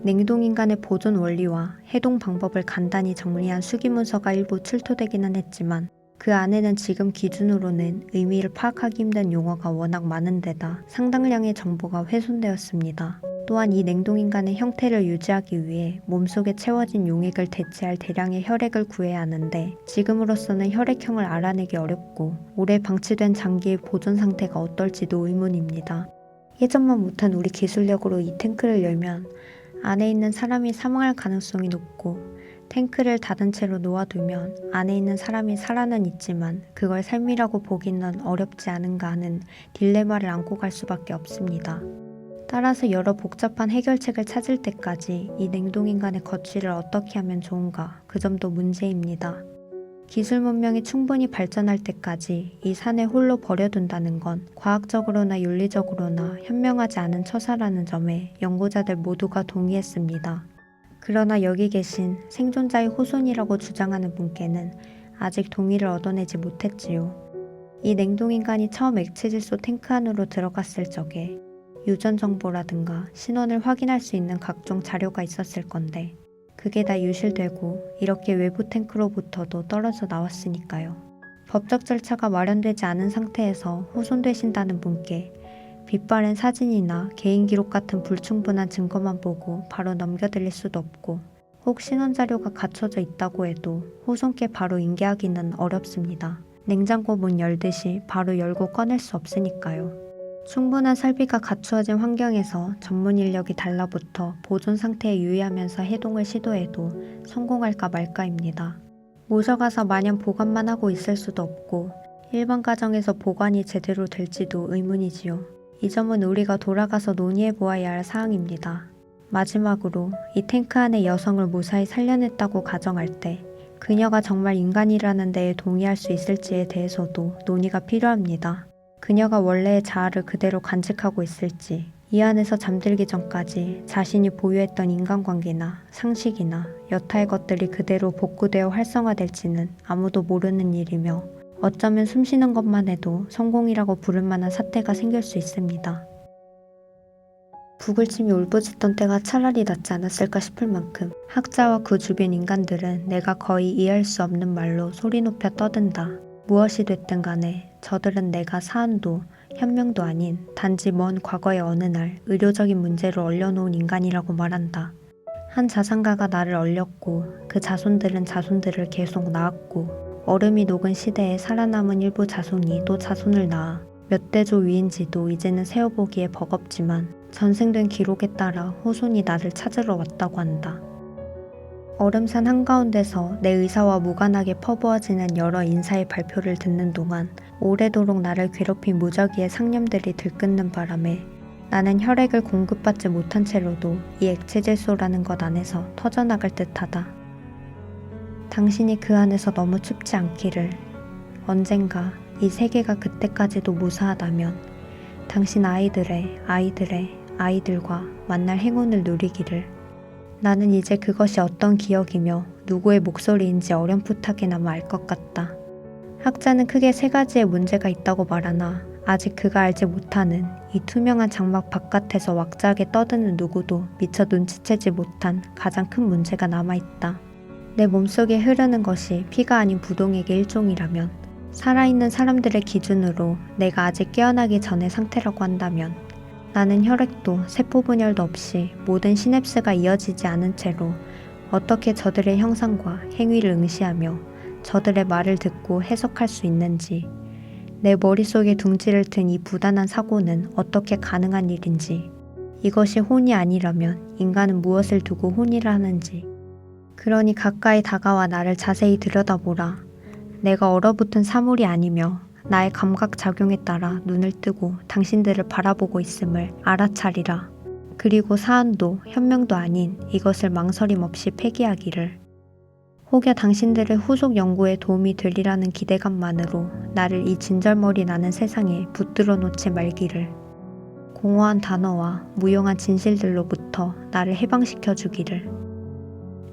Speaker 1: 냉동인간의 보존 원리와 해동 방법을 간단히 정리한 수기문서가 일부 출토되기는 했지만 그 안에는 지금 기준으로는 의미를 파악하기 힘든 용어가 워낙 많은 데다 상당량의 정보가 훼손되었습니다. 또한 이 냉동인간의 형태를 유지하기 위해 몸속에 채워진 용액을 대체할 대량의 혈액을 구해야 하는데 지금으로서는 혈액형을 알아내기 어렵고 오래 방치된 장기의 보존 상태가 어떨지도 의문입니다. 예전만 못한 우리 기술력으로 이 탱크를 열면 안에 있는 사람이 사망할 가능성이 높고 탱크를 닫은 채로 놓아두면 안에 있는 사람이 살아는 있지만 그걸 삶이라고 보기는 어렵지 않은가 하는 딜레마를 안고 갈 수밖에 없습니다. 따라서 여러 복잡한 해결책을 찾을 때까지 이 냉동인간의 거취를 어떻게 하면 좋은가 그 점도 문제입니다. 기술 문명이 충분히 발전할 때까지 이 산에 홀로 버려둔다는 건 과학적으로나 윤리적으로나 현명하지 않은 처사라는 점에 연구자들 모두가 동의했습니다. 그러나 여기 계신 생존자의 호손이라고 주장하는 분께는 아직 동의를 얻어내지 못했지요. 이 냉동인간이 처음 액체질소 탱크 안으로 들어갔을 적에 유전 정보라든가 신원을 확인할 수 있는 각종 자료가 있었을 건데 그게 다 유실되고 이렇게 외부 탱크로부터도 떨어져 나왔으니까요. 법적 절차가 마련되지 않은 상태에서 호손되신다는 분께 빛바랜 사진이나 개인 기록 같은 불충분한 증거만 보고 바로 넘겨드릴 수도 없고 혹 신원 자료가 갖춰져 있다고 해도 호손께 바로 인계하기는 어렵습니다. 냉장고 문 열듯이 바로 열고 꺼낼 수 없으니까요. 충분한 설비가 갖추어진 환경에서 전문 인력이 달라붙어 보존 상태에 유의하면서 해동을 시도해도 성공할까 말까입니다. 모셔가서 마냥 보관만 하고 있을 수도 없고 일반 가정에서 보관이 제대로 될지도 의문이지요. 이 점은 우리가 돌아가서 논의해 보아야 할 사항입니다. 마지막으로 이 탱크 안의 여성을 무사히 살려냈다고 가정할 때 그녀가 정말 인간이라는 데에 동의할 수 있을지에 대해서도 논의가 필요합니다. 그녀가 원래의 자아를 그대로 간직하고 있을지, 이 안에서 잠들기 전까지 자신이 보유했던 인간관계나 상식이나 여타의 것들이 그대로 복구되어 활성화될지는 아무도 모르는 일이며 어쩌면 숨 쉬는 것만 해도 성공이라고 부를 만한 사태가 생길 수 있습니다. 북을침이 울부짖던 때가 차라리 낫지 않았을까 싶을 만큼 학자와 그 주변 인간들은 내가 거의 이해할 수 없는 말로 소리 높여 떠든다. 무엇이 됐든 간에 저들은 내가 사안도 현명도 아닌 단지 먼 과거의 어느 날 의료적인 문제로 얼려놓은 인간이라고 말한다. 한 자산가가 나를 얼렸고 그 자손들은 자손들을 계속 낳았고 얼음이 녹은 시대에 살아남은 일부 자손이 또 자손을 낳아 몇 대조 위인지도 이제는 세어보기에 버겁지만 전생된 기록에 따라 후손이 나를 찾으러 왔다고 한다. 얼음산 한가운데서 내 의사와 무관하게 퍼부어지는 여러 인사의 발표를 듣는 동안 오래도록 나를 괴롭힌 무작위의 상념들이 들끓는 바람에 나는 혈액을 공급받지 못한 채로도 이 액체질소라는 것 안에서 터져나갈 듯하다. 당신이 그 안에서 너무 춥지 않기를. 언젠가 이 세계가 그때까지도 무사하다면 당신 아이들과 만날 행운을 누리기를. 나는 이제 그것이 어떤 기억이며 누구의 목소리인지 어렴풋하게나마 알 것 같다. 학자는 크게 세 가지의 문제가 있다고 말하나 아직 그가 알지 못하는 이 투명한 장막 바깥에서 왁자하게 떠드는 누구도 미처 눈치채지 못한 가장 큰 문제가 남아있다. 내 몸속에 흐르는 것이 피가 아닌 부동액의 일종이라면, 살아있는 사람들의 기준으로 내가 아직 깨어나기 전의 상태라고 한다면 나는 혈액도 세포 분열도 없이 모든 시냅스가 이어지지 않은 채로 어떻게 저들의 형상과 행위를 응시하며 저들의 말을 듣고 해석할 수 있는지, 내 머릿속에 둥지를 튼 이 부단한 사고는 어떻게 가능한 일인지, 이것이 혼이 아니라면 인간은 무엇을 두고 혼이라 하는지. 그러니 가까이 다가와 나를 자세히 들여다보라. 내가 얼어붙은 사물이 아니며 나의 감각작용에 따라 눈을 뜨고 당신들을 바라보고 있음을 알아차리라. 그리고 사안도 현명도 아닌 이것을 망설임 없이 폐기하기를. 혹여 당신들의 후속 연구에 도움이 되리라는 기대감만으로 나를 이 진절머리 나는 세상에 붙들어 놓지 말기를. 공허한 단어와 무용한 진실들로부터 나를 해방시켜 주기를.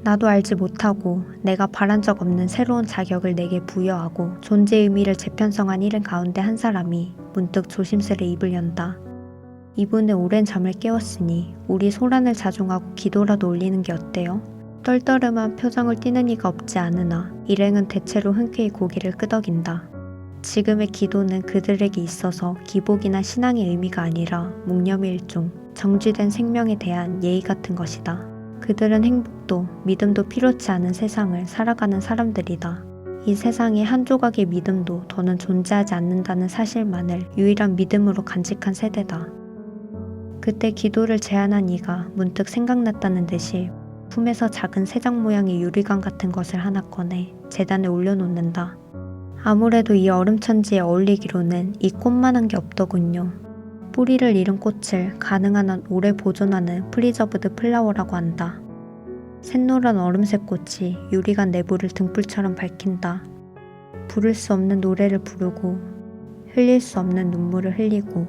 Speaker 1: 나도 알지 못하고 내가 바란 적 없는 새로운 자격을 내게 부여하고 존재 의미를 재편성한 일행 가운데 한 사람이 문득 조심스레 입을 연다. 이분의 오랜 잠을 깨웠으니 우리 소란을 자중하고 기도라도 올리는 게 어때요? 떨떠름한 표정을 띠는 이가 없지 않으나 일행은 대체로 흔쾌히 고개를 끄덕인다. 지금의 기도는 그들에게 있어서 기복이나 신앙의 의미가 아니라 묵념의 일종, 정지된 생명에 대한 예의 같은 것이다. 그들은 행복도 믿음도 필요치 않은 세상을 살아가는 사람들이다. 이 세상에 한 조각의 믿음도 더는 존재하지 않는다는 사실만을 유일한 믿음으로 간직한 세대다. 그때 기도를 제안한 이가 문득 생각났다는 듯이 품에서 작은 새장 모양의 유리관 같은 것을 하나 꺼내 재단에 올려놓는다. 아무래도 이 얼음천지에 어울리기로는 이 꽃만한 게 없더군요. 뿌리를 잃은 꽃을 가능한 한 오래 보존하는 프리저브드 플라워라고 한다. 샛노란 얼음색 꽃이 유리관 내부를 등불처럼 밝힌다. 부를 수 없는 노래를 부르고 흘릴 수 없는 눈물을 흘리고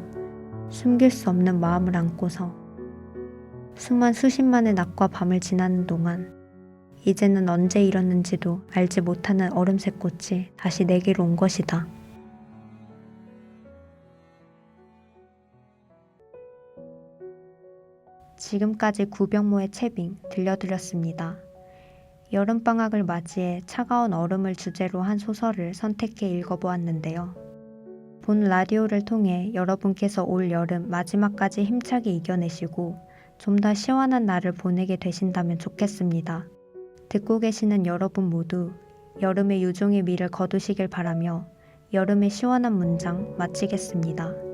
Speaker 1: 숨길 수 없는 마음을 안고서 수십만의 낮과 밤을 지나는 동안 이제는 언제 일었는지도 알지 못하는 얼음색 꽃이 다시 내게로 온 것이다. 지금까지 구병모의 채빙 들려드렸습니다. 여름방학을 맞이해 차가운 얼음을 주제로 한 소설을 선택해 읽어보았는데요. 본 라디오를 통해 여러분께서 올 여름 마지막까지 힘차게 이겨내시고 좀 더 시원한 날을 보내게 되신다면 좋겠습니다. 듣고 계시는 여러분 모두 여름의 유종의 미를 거두시길 바라며 여름의 시원한 문장 마치겠습니다.